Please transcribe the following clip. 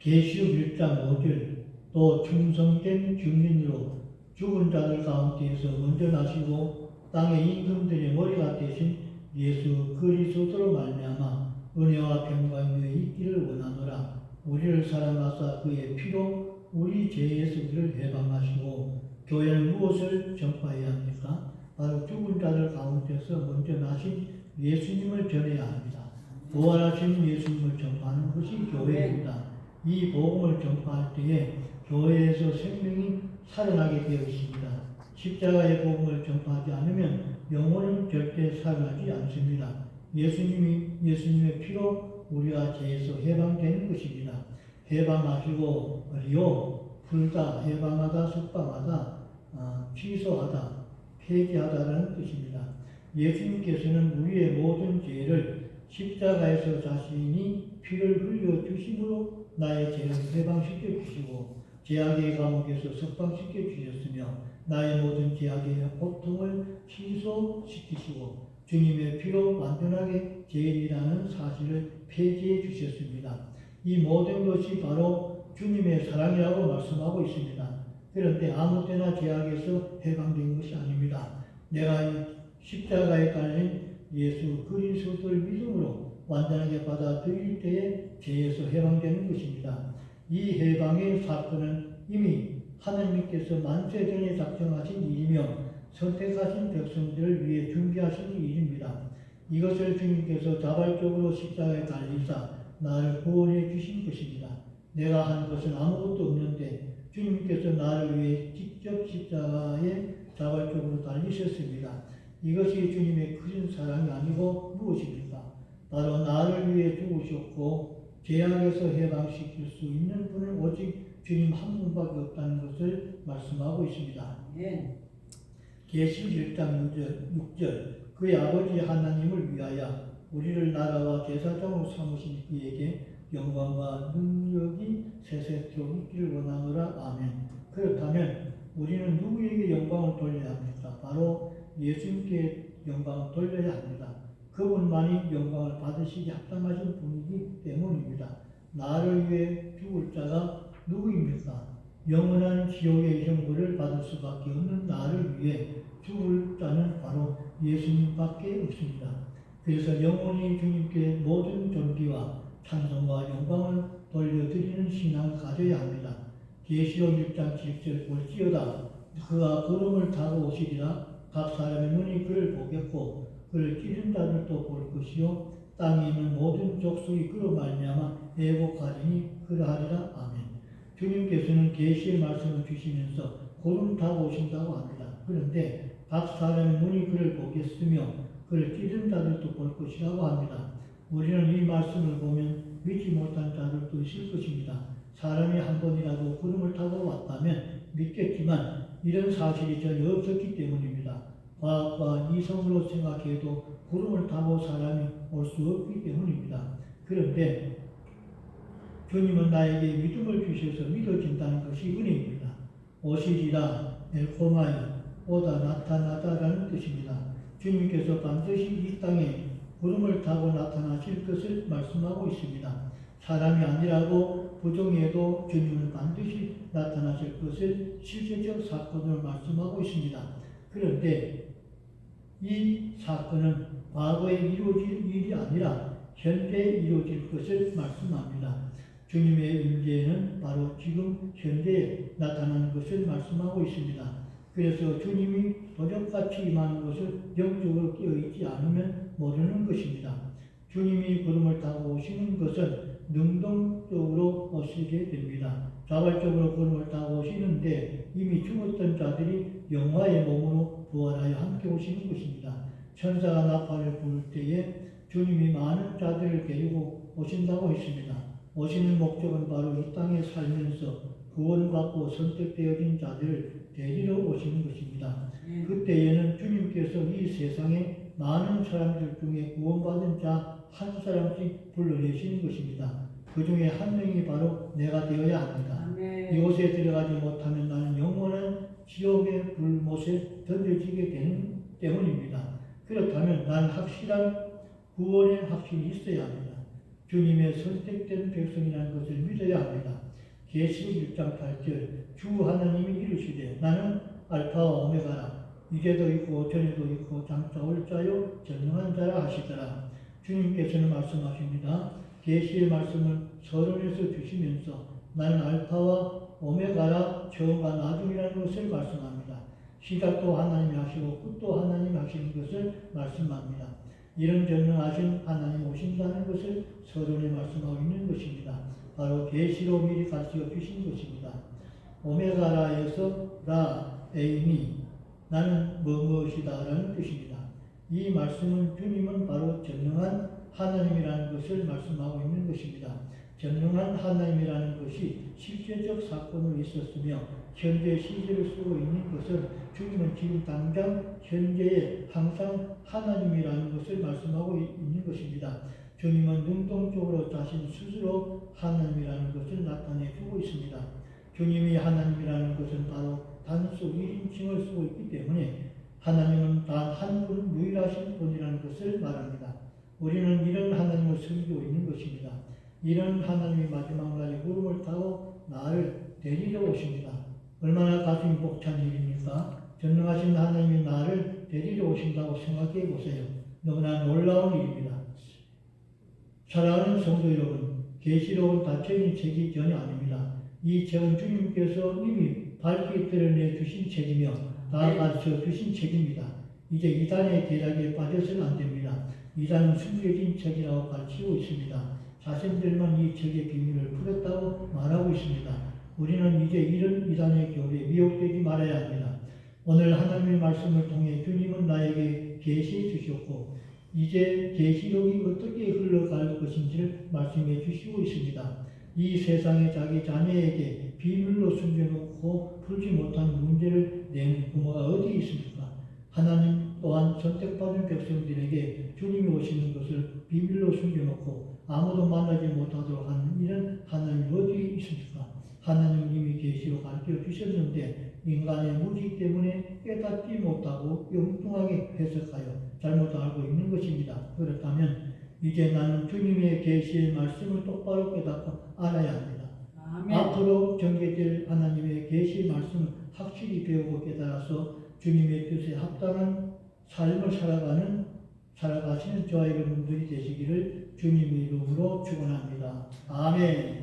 계시록 1장 5절 또 충성된 주민으로 죽은 자들 가운데에서 먼저 나시고 땅의 임금들의 머리가 되신 예수 그리스도로 말미암아 은혜와 평강이 있기를 원하노라. 우리를 사랑하사 그의 피로 우리 죄에서 우리를 해방하시고 교회는 무엇을 전파해야 합니까? 바로 죽은 자들 가운데서 먼저 나신 예수님을 전해야 합니다. 부활하신 예수님을 전파하는 것이 교회입니다. 이 복음을 전파할 때에 교회에서 생명이 살아나게 되어 있습니다. 십자가의 복음을 전파하지 않으면 영혼은 절대 살아나지 않습니다. 예수님의 피로 우리가 죄에서 해방되는 것입니다. 해방하시고 풀다, 해방하다, 석방하다, 취소하다, 폐지하다라는 뜻입니다. 예수님께서는 우리의 모든 죄를 십자가에서 자신이 피를 흘려 주심으로 나의 죄를 해방시켜 주시고 죄악의 감옥에서 석방시켜 주셨으며 나의 모든 죄악의 고통을 취소시키시고 주님의 피로 완전하게 죄인이라는 사실을 폐지해 주셨습니다. 이 모든 것이 바로 주님의 사랑이라고 말씀하고 있습니다. 그런데 아무 때나 죄악에서 해방된 것이 아닙니다. 내가 십자가에 달린 예수 그리스도를 믿음으로 완전하게 받아들일 때에 죄에서 해방되는 것입니다. 이 해방의 사건은 이미 하나님께서 만세 전에 작정하신 일이며 선택하신 백성들을 위해 준비하신 일입니다. 이것을 주님께서 자발적으로 십자가에 달리사 나를 구원해 주신 것입니다. 내가 한 것은 아무것도 없는데 주님께서 나를 위해 직접 십자가에 자발적으로 달리셨습니다. 이것이 주님의 크신 사랑이 아니고 무엇입니까? 바로 나를 위해 죽으셨고 죄악에서 해방시킬 수 있는 분은 오직 주님 한 분밖에 없다는 것을 말씀하고 있습니다. 계시록 1장 6절 그의 아버지 하나님을 위하여 우리를 나라와 제사장으로 삼으신 그에게 영광과 능력이 세세토록 있기를 원하노라. 아멘. 그렇다면 우리는 누구에게 영광을 돌려야 합니까? 바로 예수님께 영광을 돌려야 합니다. 그분만이 영광을 받으시기 합당하신 분이기 때문입니다. 나를 위해 죽을 자가 누구입니까? 영원한 지옥의 형벌을 받을 수밖에 없는 나를 위해 죽을 자는 바로 예수님밖에 없습니다. 그래서 영원히 주님께 모든 존귀와 찬송과 영광을 돌려드리는 신앙을 가져야 합니다. 계시록 1장 7절 볼지어다 그가 구름을 타고 오시리라. 각 사람의 눈이 그를 보겠고 그를 찌른 자들도 볼 것이요 땅에 있는 모든 족속이 그로 말미암아 애곡하리니 그러하리라. 아멘. 주님께서는 계시의 말씀을 주시면서 구름 타고 오신다고 합니다. 그런데 각 사람의 눈이 그를 보겠으며 그를 찌른 자들도 볼 것이라고 합니다. 우리는 이 말씀을 보면 믿지 못한 자들도 있을 것입니다. 사람이 한 번이라도 구름을 타고 왔다면 믿겠지만 이런 사실이 전혀 없었기 때문입니다. 과학과 이성으로 생각해도 구름을 타고 사람이 올 수 없기 때문입니다. 그런데 주님은 나에게 믿음을 주셔서 믿어진다는 것이 은혜입니다. 오시리라 엘코마이 오다 나타나다라는 뜻입니다. 주님께서 반드시 이 땅에 구름을 타고 나타나실 것을 말씀하고 있습니다. 사람이 아니라고 부정해도 주님은 반드시 나타나실 것을 실제적 사건으로 말씀하고 있습니다. 그런데 이 사건은 과거에 이루어질 일이 아니라 현재에 이루어질 것을 말씀합니다. 주님의 임재는 바로 지금 현재에 나타나는 것을 말씀하고 있습니다. 그래서 주님이 도적같이 임하는 것을 영적으로 깨어있지 않으면 모르는 것입니다. 주님이 구름을 타고 오시는 것은 능동적으로 오시게 됩니다. 자발적으로 구름을 타고 오시는데 이미 죽었던 자들이 영화의 몸으로 부활하여 함께 오시는 것입니다. 천사가 나팔을 부를 때에 주님이 많은 자들을 데리고 오신다고 했습니다. 오시는 목적은 바로 이 땅에 살면서 구원받고 선택되어진 자들을 데리러 오시는 것입니다. 그때에는 주님께서 이 세상에 많은 사람들 중에 구원받은 자 한 사람씩 불러내시는 것입니다. 그 중에 한 명이 바로 내가 되어야 합니다. 이곳에 들어가지 못하면 나는 영원한 지옥의 불못에 던져지게 되는 때문입니다. 그렇다면 나는 확실한 구원의 확신이 있어야 합니다. 주님의 선택된 백성이라는 것을 믿어야 합니다. 계시록 6장 8절 주 하나님이 이르시되 나는 알파와 오메가라 이제도 있고 전에도 있고 장차 올 자요 전능한 자라 하시더라. 주님께서는 말씀하십니다. 계시의 말씀을 서론에서 주시면서 나는 알파와 오메가라 처음과 나중이라는 것을 말씀합니다. 시작도 하나님이 하시고 끝도 하나님이 하시는 것을 말씀합니다. 이런 전능하신 하나님 오신다는 것을 서론에 말씀하고 있는 것입니다. 바로 계시로 미리 가르쳐 주신 것입니다. 오메가라에서 라, 에이미, 나는 무엇이다 라는 뜻입니다. 이 말씀은 주님은 바로 전능한 하나님이라는 것을 말씀하고 있는 것입니다. 전능한 하나님이라는 것이 실제적 사건으로 있었으며 현재 시제를 쓰고 있는 것은 주님은 지금 당장 현재에 항상 하나님이라는 것을 말씀하고 있는 것입니다. 주님은 능동적으로 자신 스스로 하나님이라는 것을 나타내 주고 있습니다. 주님이 하나님이라는 것은 바로 단수 1인칭을 쓰고 있기 때문에 하나님은 단 한 분 유일하신 분이라는 것을 말합니다. 우리는 이런 하나님을 섬기고 있는 것입니다. 이런 하나님이 마지막 날에 구름을 타고 나를 데리러 오십니다. 얼마나 가슴이 벅찬 일입니까? 전능하신 하나님이 나를 데리러 오신다고 생각해 보세요. 너무나 놀라운 일입니다. 사랑하는 성도 여러분, 계시록은 닫혀있는 책이 전혀 아닙니다. 이 책은 주님께서 이미 밝히 드러내 주신 책이며 다 가르쳐 주신 책입니다. 이제 이단의 계략에 빠져서는 안 됩니다. 이단은 숨겨진 책이라고 가르치고 있습니다. 자신들만 이 책의 비밀을 풀었다고 말하고 있습니다. 우리는 이제 이런 이단의 교리에 미혹되지 말아야 합니다. 오늘 하나님의 말씀을 통해 주님은 나에게 계시해 주셨고 이제 계시록이 어떻게 흘러갈 것인지를 말씀해 주시고 있습니다. 이 세상에 자기 자녀에게 비밀로 숨겨놓고 풀지 못한 문제를 내는 부모가 어디 있습니까? 하나님 또한 선택받은 백성들에게 주님이 오시는 것을 비밀로 숨겨놓고 아무도 만나지 못하도록 하는 이런 하나님이 어디 있습니까? 하나님은 이미 계시로 가르쳐 주셨는데 인간의 무지 때문에 깨닫지 못하고 엉뚱하게 해석하여 잘못 알고 있는 것입니다. 그렇다면 이제 나는 주님의 계시의 말씀을 똑바로 깨닫고 알아야 합니다. 아멘. 앞으로 전개될 하나님의 계시의 말씀을 확실히 배우고 깨달아서 주님의 뜻에 합당한 삶을 살아가시는 저와 여러분들이 되시기를 주님의 이름으로 축원합니다. 아멘.